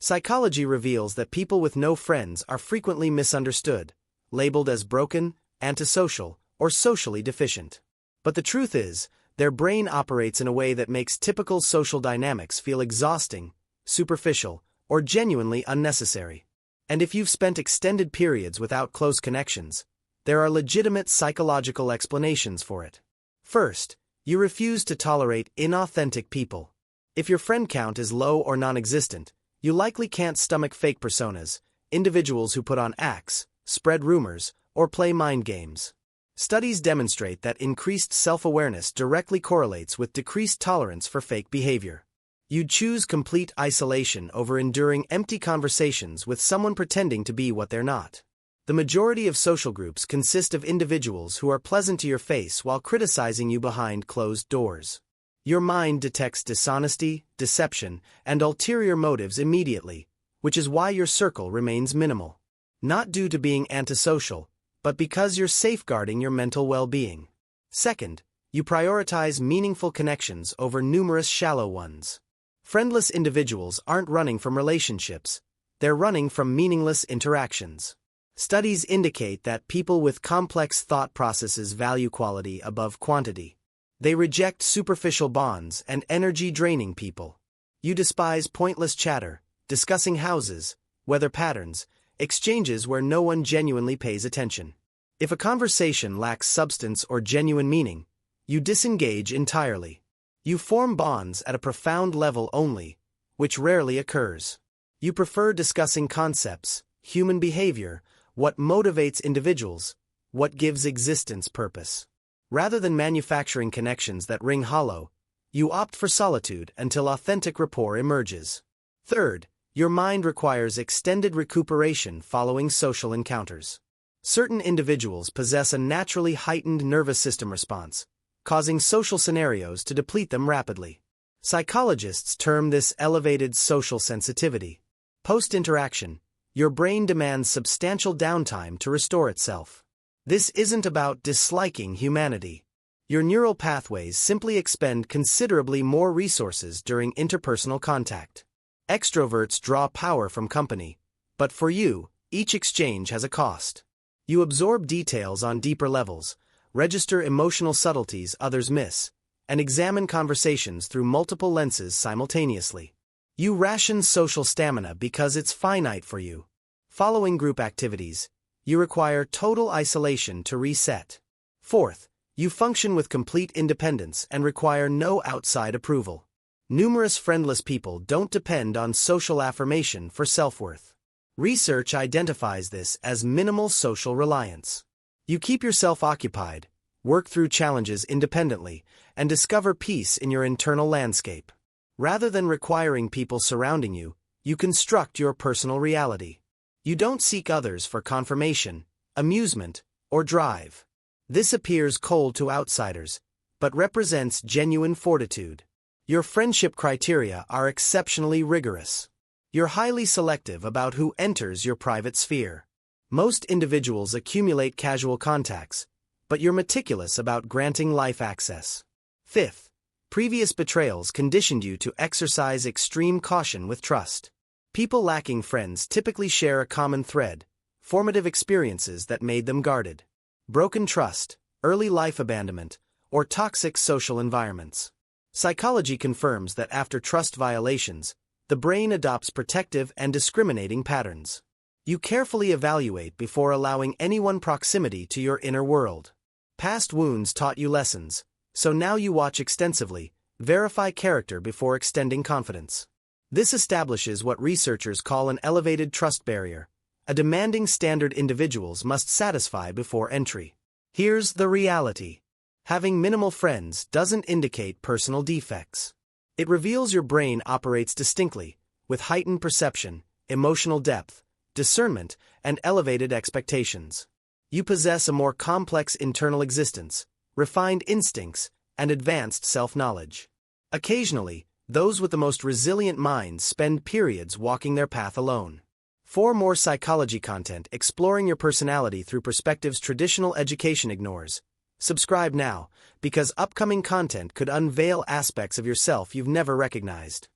Psychology reveals that people with no friends are frequently misunderstood, labeled as broken, antisocial, or socially deficient. But the truth is, their brain operates in a way that makes typical social dynamics feel exhausting, superficial, or genuinely unnecessary. And if you've spent extended periods without close connections, there are legitimate psychological explanations for it. First, you refuse to tolerate inauthentic people. If your friend count is low or non-existent, you likely can't stomach fake personas, individuals who put on acts, spread rumors, or play mind games. Studies demonstrate that increased self-awareness directly correlates with decreased tolerance for fake behavior. You'd choose complete isolation over enduring empty conversations with someone pretending to be what they're not. The majority of social groups consist of individuals who are pleasant to your face while criticizing you behind closed doors. Your mind detects dishonesty, deception, and ulterior motives immediately, which is why your circle remains minimal. Not due to being antisocial, but because you're safeguarding your mental well-being. Second, you prioritize meaningful connections over numerous shallow ones. Friendless individuals aren't running from relationships, they're running from meaningless interactions. Studies indicate that people with complex thought processes value quality above quantity. They reject superficial bonds and energy-draining people. You despise pointless chatter, discussing houses, weather patterns, exchanges where no one genuinely pays attention. If a conversation lacks substance or genuine meaning, you disengage entirely. You form bonds at a profound level only, which rarely occurs. You prefer discussing concepts, human behavior, what motivates individuals, what gives existence purpose. Rather than manufacturing connections that ring hollow, you opt for solitude until authentic rapport emerges. Third, your mind requires extended recuperation following social encounters. Certain individuals possess a naturally heightened nervous system response, causing social scenarios to deplete them rapidly. Psychologists term this elevated social sensitivity. Post-interaction, your brain demands substantial downtime to restore itself. This isn't about disliking humanity. Your neural pathways simply expend considerably more resources during interpersonal contact. Extroverts draw power from company, but for you, each exchange has a cost. You absorb details on deeper levels, register emotional subtleties others miss, and examine conversations through multiple lenses simultaneously. You ration social stamina because it's finite for you. Following group activities, you require total isolation to reset. Fourth, you function with complete independence and require no outside approval. Numerous friendless people don't depend on social affirmation for self-worth. Research identifies this as minimal social reliance. You keep yourself occupied, work through challenges independently, and discover peace in your internal landscape. Rather than requiring people surrounding you, you construct your personal reality. You don't seek others for confirmation, amusement, or drive. This appears cold to outsiders, but represents genuine fortitude. Your friendship criteria are exceptionally rigorous. You're highly selective about who enters your private sphere. Most individuals accumulate casual contacts, but you're meticulous about granting life access. Fifth, previous betrayals conditioned you to exercise extreme caution with trust. People lacking friends typically share a common thread, formative experiences that made them guarded. Broken trust, early life abandonment, or toxic social environments. Psychology confirms that after trust violations, the brain adopts protective and discriminating patterns. You carefully evaluate before allowing anyone proximity to your inner world. Past wounds taught you lessons, so now you watch extensively, verify character before extending confidence. This establishes what researchers call an elevated trust barrier, a demanding standard individuals must satisfy before entry. Here's the reality. Having minimal friends doesn't indicate personal defects. It reveals your brain operates distinctly, with heightened perception, emotional depth, discernment, and elevated expectations. You possess a more complex internal existence, refined instincts, and advanced self-knowledge. Occasionally, those with the most resilient minds spend periods walking their path alone. For more psychology content exploring your personality through perspectives traditional education ignores, subscribe now, because upcoming content could unveil aspects of yourself you've never recognized.